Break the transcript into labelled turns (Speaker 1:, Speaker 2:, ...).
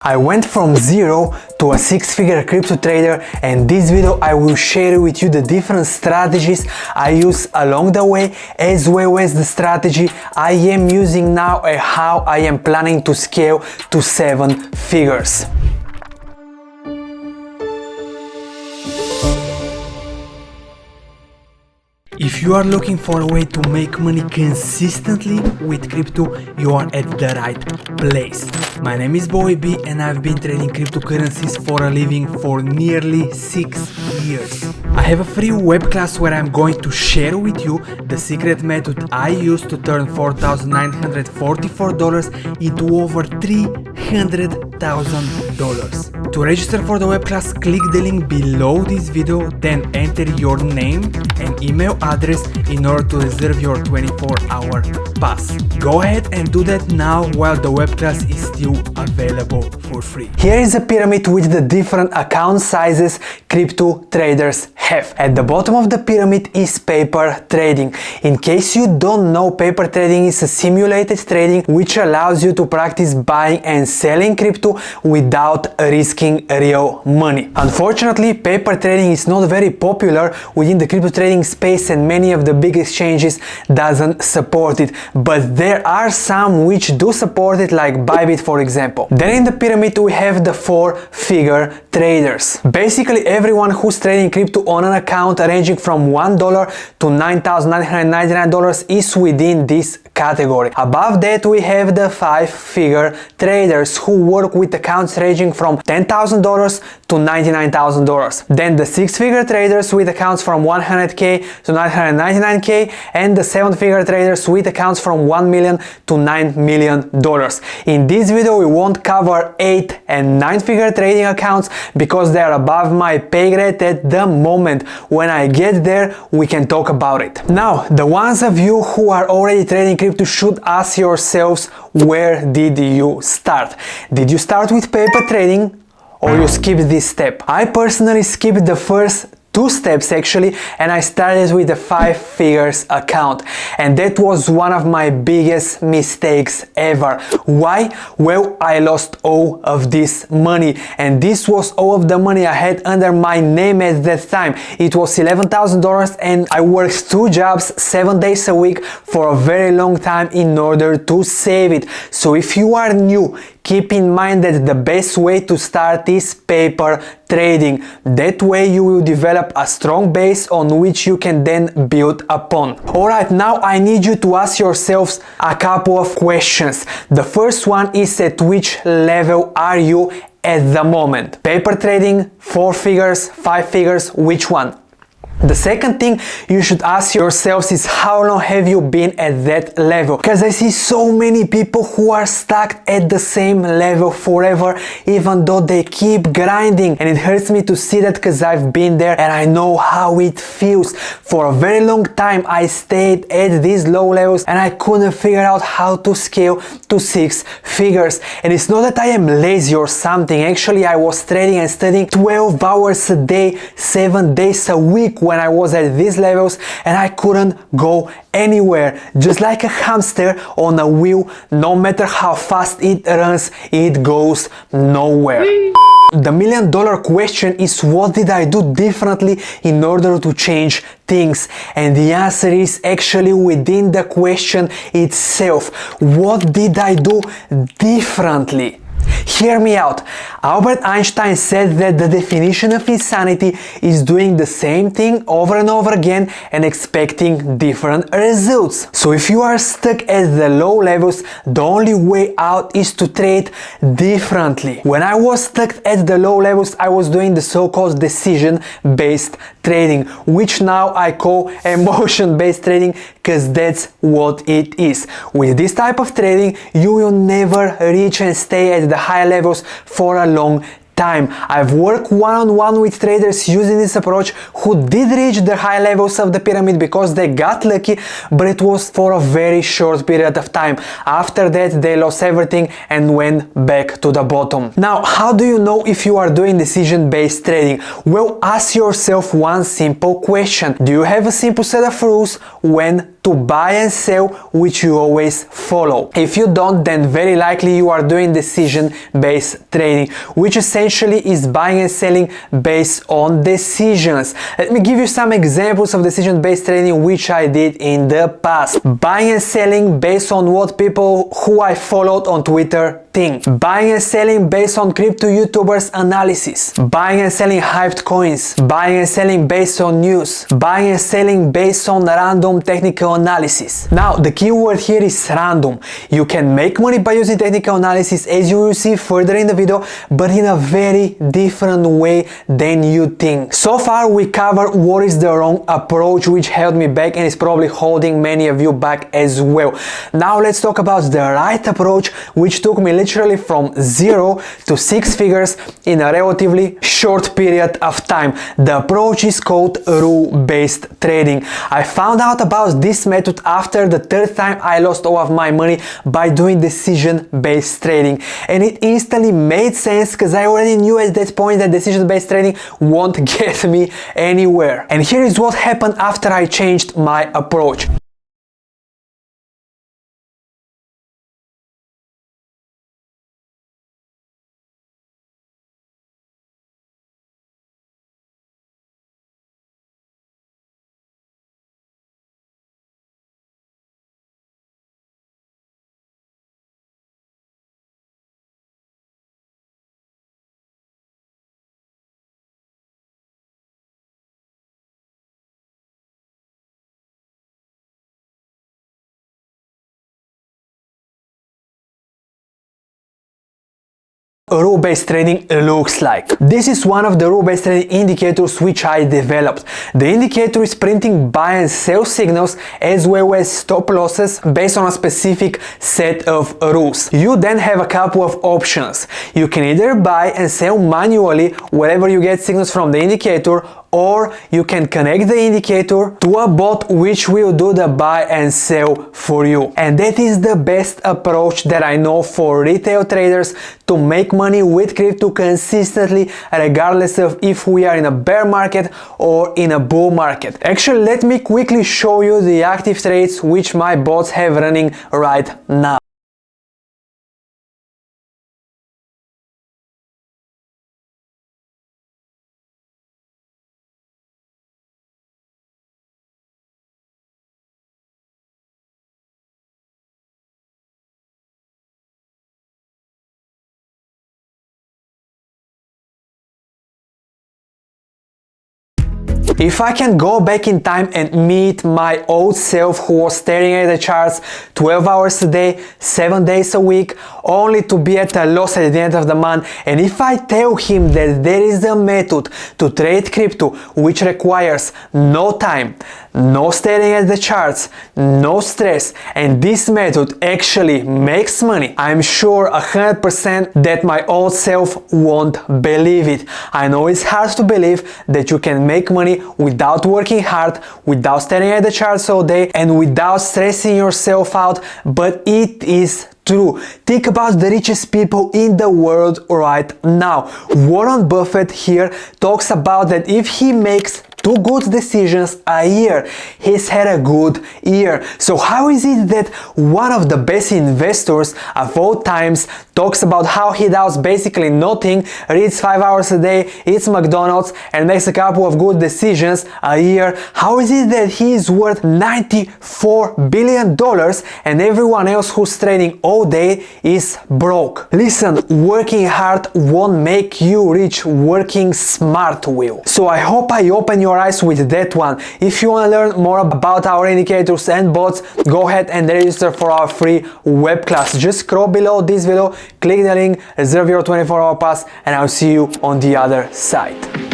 Speaker 1: I went from zero to a six-figure crypto trader, and this video I will share with you the different strategies I use along the way, as well as the strategy I am using now and how I am planning to scale to 7 figures. If you are looking for a way to make money consistently with crypto, you are at the right place. My name is Boy B and I've been trading cryptocurrencies for a living for nearly 6 years. I have a free web class where I'm going to share with you the secret method I use to turn $4,944 into over $300,000. To register for the web class, click the link below this video, then enter your name and email address in order to reserve your 24-hour pass. Go ahead and do that now while the web class is still available for free. Here is a pyramid with the different account sizes crypto traders have. At the bottom of the pyramid is paper trading. In case you don't know, paper trading is a simulated trading which allows you to practice buying and selling crypto without risking real money. Unfortunately, paper trading is not very popular within the crypto trading space and many of the big exchanges doesn't support it, but there are some which do support it, like Bybit for example. Then in the pyramid we have the 4-figure traders. Basically everyone who's trading crypto on an account ranging from $1 to $9,999 is within this category. Above that we have the 5-figure traders who work with accounts ranging from $10,000 to $99,000. Then the 6-figure traders with accounts from 100k to 999k, and the 7-figure traders with accounts from $1 million to $9 million. In this video we won't cover 8 and 9-figure trading accounts because they are above my pay grade at the moment. When I get there we can talk about it. Now, the ones of you who are already trading crypto should ask yourselves, where did you start? Did you start with paper trading or you skipped this step? I personally skipped the first 2 steps actually, and I started with a 5 figures account, and that was one of my biggest mistakes ever. Why? Well, I lost all of this money, and this was all of the money I had under my name at that time. It was $11,000 and I worked 2 jobs 7 days a week for a very long time in order to save it. So if you are new, keep in mind that the best way to start is paper trading. That way you will develop a strong base on which you can then build upon. Alright, now I need you to ask yourselves a couple of questions. The first one is, at which level are you at the moment? Paper trading, 4 figures, 5 figures, which one? The second thing you should ask yourselves is, how long have you been at that level? Because I see so many people who are stuck at the same level forever, even though they keep grinding, and it hurts me to see that because I've been there and I know how it feels. For a very long time I stayed at these low levels and I couldn't figure out how to scale to 6 figures. And it's not that I am lazy or something. Actually, I was trading and studying 12 hours a day, 7 days a week when I was at these levels, and I couldn't go anywhere. Just like a hamster on a wheel, no matter how fast it runs, it goes nowhere. The $1 million question is, what did I do differently in order to change things? And the answer is actually within the question itself. What did I do differently? Hear me out. Albert Einstein said that the definition of insanity is doing the same thing over and over again and expecting different results. So if you are stuck at the low levels, the only way out is to trade differently. When I was stuck at the low levels, I was doing the so-called decision-based trading, which now I call emotion-based trading, because that's what it is. With this type of trading, you will never reach and stay at the high levels for a long time. I've worked one-on-one with traders using this approach who did reach the high levels of the pyramid because they got lucky, but it was for a very short period of time. After that they lost everything and went back to the bottom. Now, how do you know if you are doing decision-based trading? Well, ask yourself one simple question. Do you have a simple set of rules when to buy and sell, which you always follow. If you don't, then very likely you are doing decision-based trading, which essentially is buying and selling based on decisions. Let me give you some examples of decision-based trading which I did in the past. Buying and selling based on what people who I followed on Twitter think. Buying and selling based on crypto YouTubers analysis. Buying and selling hyped coins. Buying and selling based on news. Buying and selling based on random technical analysis. Now the key word here is random. You can make money by using technical analysis, as you will see further in the video, but in a very different way than you think. So far we covered what is the wrong approach which held me back and is probably holding many of you back as well. Now let's talk about the right approach, which took me literally from 0 to 6 figures in a relatively short period of time. The approach is called rule-based trading. I found out about this method after the third time I lost all of my money by doing decision-based trading, and it instantly made sense because I already knew at that point that decision-based trading won't get me anywhere. And here is what happened after I changed my approach. Rule-based trading looks like. This is one of the rule-based trading indicators which I developed. The indicator is printing buy and sell signals as well as stop losses based on a specific set of rules. You then have a couple of options. You can either buy and sell manually wherever you get signals from the indicator, or you can connect the indicator to a bot which will do the buy and sell for you. And that is the best approach that I know for retail traders to make money with crypto consistently, regardless of if we are in a bear market or in a bull market. Actually, let me quickly show you the active trades which my bots have running right now. If I can go back in time and meet my old self who was staring at the charts 12 hours a day, 7 days a week, only to be at a loss at the end of the month, and if I tell him that there is a method to trade crypto which requires no time, no staring at the charts, no stress, and this method actually makes money, I'm sure 100% that my old self won't believe it. I know it's hard to believe that you can make money without working hard, without staring at the charts all day, and without stressing yourself out, but it is true. Think about the richest people in the world right now. Warren Buffett here talks about that if he makes 2 good decisions a year, he's had a good year. So how is it that one of the best investors of all times talks about how he does basically nothing, reads 5 hours a day, eats McDonald's, and makes a couple of good decisions a year? How is it that he is worth $94 billion and everyone else who's trading all day is broke? Listen, working hard won't make you rich, working smart will. So I hope I open your eyes with that one. If you want to learn more about our indicators and bots, go ahead and register for our free web class. Just scroll below this video, click the link, reserve your 24-hour pass, and I'll see you on the other side.